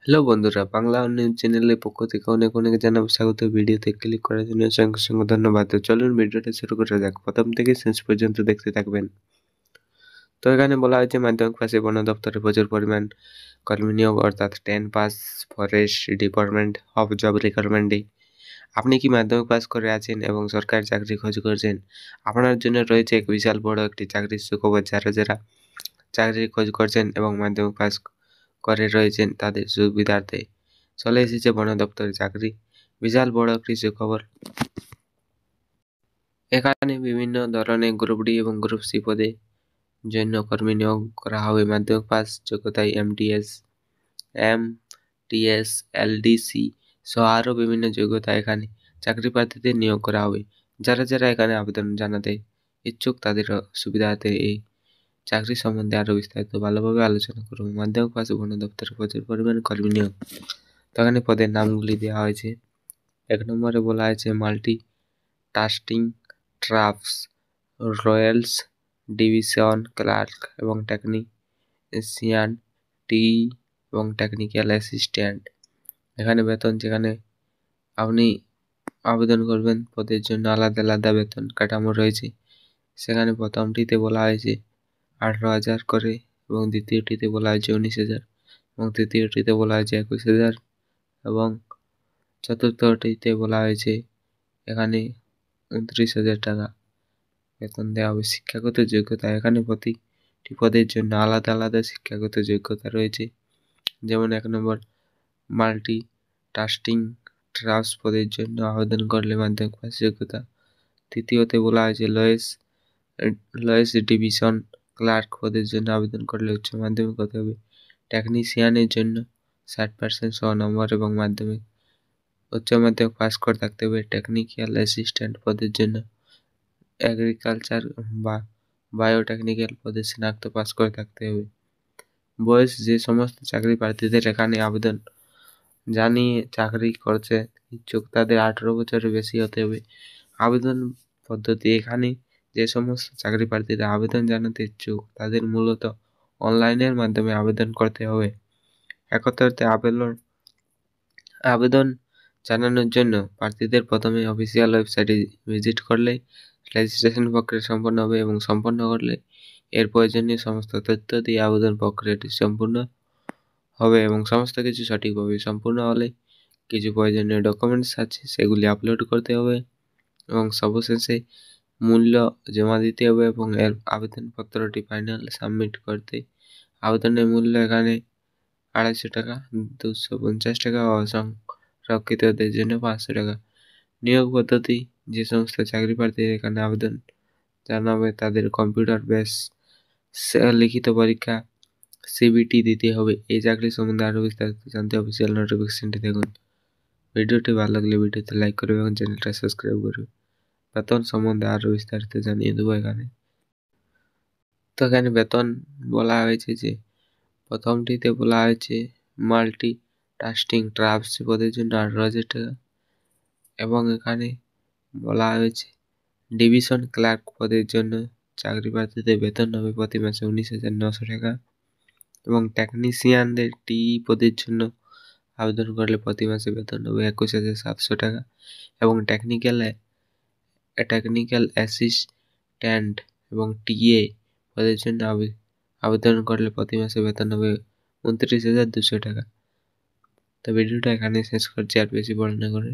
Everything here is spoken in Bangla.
হ্যালো বন্ধুরা, বাংলা নিউজ চ্যানেলের পক্ষ থেকে অনেক অনেক জানাবো স্বাগত। ভিডিওতে ক্লিক করার জন্য সঙ্গে সঙ্গে ধন্যবাদ। তো চলুন ভিডিওটা শুরু করা যাক। প্রথম থেকে শেষ পর্যন্ত দেখতে থাকবেন। তো এখানে বলা হয়েছে মাধ্যমিক পাশে বন দপ্তরে প্রচুর পরিমাণ কর্মী নিয়োগ, অর্থাৎ 10 pass forest department of job রিক্রুটমেন্টে। আপনি কি মাধ্যমিক পাস করে আছেন এবং সরকারি চাকরি খোঁজ করছেন? আপনার জন্য রয়েছে এক বিশাল বড় একটি চাকরির সুখবর। যারা যারা চাকরির খোঁজ করছেন এবং মাধ্যমিক পাস করে রয়েছেন তাদের সুবিধার্থে চলে এসেছে বন দপ্তরের চাকরি। বিশাল বড় একটি সুখবর। এখানে বিভিন্ন ধরনের গ্রুপ ডি এবং গ্রুপ সি পদে জন্য কর্মী নিয়োগ করা হবে। মাধ্যমিক পাস যোগ্যতায় এমটিএস এলডিসি সহ আরও বিভিন্ন যোগ্যতা এখানে চাকরি প্রার্থীদের নিয়োগ করা হবে। যারা যারা এখানে আবেদন জানাতে ইচ্ছুক তাদের সুবিধার্থে এই চাকরি সম্বন্ধে আরও বিস্তারিত ভালোভাবে আলোচনা করব। মাধ্যমিক পাস বন দপ্তরে প্রচুর পরিমাণে কর্মী নিয়োগ। তো এখানে পদের নামগুলি দেওয়া হয়েছে। 1 নম্বরে বলা হয়েছে মাল্টি টাস্কিং ট্রাফস রয়্যালস ডিভিশন ক্লার্ক এবং টেকনিশিয়ান টি এবং টেকনিক্যাল অ্যাসিস্ট্যান্ট। এখানে বেতন যেখানে আপনি আবেদন করবেন পদের জন্য আলাদা আলাদা বেতন কাঠামো রয়েছে। সেখানে প্রথমটিতে বলা হয়েছে 18,000 করে এবং দ্বিতীয়টিতে বলা হয়েছে 19,000 এবং তৃতীয়টিতে বলা হয়েছে 21,000 এবং চতুর্থটিতে বলা হয়েছে এখানে 29,000 টাকা বেতন দেওয়া হবে। শিক্ষাগত যোগ্যতা, এখানে প্রতিটি পদের জন্য আলাদা আলাদা শিক্ষাগত যোগ্যতা রয়েছে। যেমন 1 নম্বর মাল্টি টাস্কিং ট্রাফস পদের জন্য আবেদন করলে মাধ্যমিক পাস যোগ্যতা। তৃতীয়তে বলা হয়েছে লয়েস ডিভিশন ক্লার্ক পদের জন্য আবেদন করলে উচ্চ মাধ্যমিক হতে হবে। টেকনিশিয়ানের জন্য 60% সহ নম্বর এবং মাধ্যমিক উচ্চ মাধ্যমিক পাস করে থাকতে হবে। টেকনিক্যাল অ্যাসিস্ট্যান্ট পদের জন্য এগ্রিকালচার বা বায়োটেকনিক্যাল পদে স্নাতক পাস করে থাকতে হবে। বয়স, যে সমস্ত চাকরি প্রার্থীদের এখানে আবেদন জানিয়ে চাকরি করছে ইচ্ছুক তাদের 18 বছরের বেশি হতে হবে। আবেদন পদ্ধতি, এখানে যে সমস্ত চাকরি প্রার্থীরা আবেদন জানাতে ইচ্ছুক তাদের মূলত অনলাইনের মাধ্যমে আবেদন করতে হবে। একত্রে আবেদন জানানোর জন্য প্রার্থীদের প্রথমে অফিসিয়াল ওয়েবসাইটে ভিজিট করলে রেজিস্ট্রেশন প্রক্রিয়া সম্পন্ন হবে এবং সম্পন্ন করলে এর প্রয়োজনীয় সমস্ত তথ্য দিয়ে আবেদন প্রক্রিয়াটি সম্পূর্ণ হবে এবং সমস্ত কিছু সঠিকভাবে সম্পূর্ণ হলে কিছু প্রয়োজনীয় ডকুমেন্টস আছে সেগুলি আপলোড করতে হবে এবং সর্বশেষে মূল্য জমা দিতে হবে এবং এর আবেদনপত্রটি ফাইনাল সাবমিট করতে আবেদনের মূল্য এখানে 250 টাকা, 250 টাকা ও সংরক্ষিতদের জন্য 500 টাকা। নিয়োগ পদ্ধতি, যে সমস্ত চাকরি প্রার্থীরা এখানে আবেদন জানাবে তাদের কম্পিউটার বেস লিখিত পরীক্ষা সিবিটি দিতে হবে। এই চাকরি সম্বন্ধে আরও বিস্তারিত জানতে অফিসিয়াল নোটিফিকেশনটি দেখুন। ভিডিওটি ভালো লাগলে ভিডিওতে লাইক করবে এবং চ্যানেলটা সাবস্ক্রাইব করবে। বেতন সম্বন্ধে আরও বিস্তারিত জানিয়ে দেবো এখানে। তো এখানে বেতন বলা হয়েছে যে প্রথমটিতে বলা হয়েছে মাল্টি টাস্কিং ট্রাফস পদের জন্য 18,000 টাকা এবং এখানে বলা হয়েছে ডিভিশন ক্লার্ক পদের জন্য চাকরি প্রার্থীদের বেতন হবে প্রতি মাসে 19,900 টাকা এবং টেকনিশিয়ানদের টি পদের জন্য আবেদন করলে প্রতি মাসে বেতন হবে 21,700 টাকা এবং টেকনিক্যাল অ্যাসিস্ট্যান্ট এবং টিএ পদের জন্য আবেদন করলে প্রতি মাসে বেতন হবে 29,200 টাকা। তো ভিডিওটা এখানে শেষ করছি, আর বেশি বড় না করে।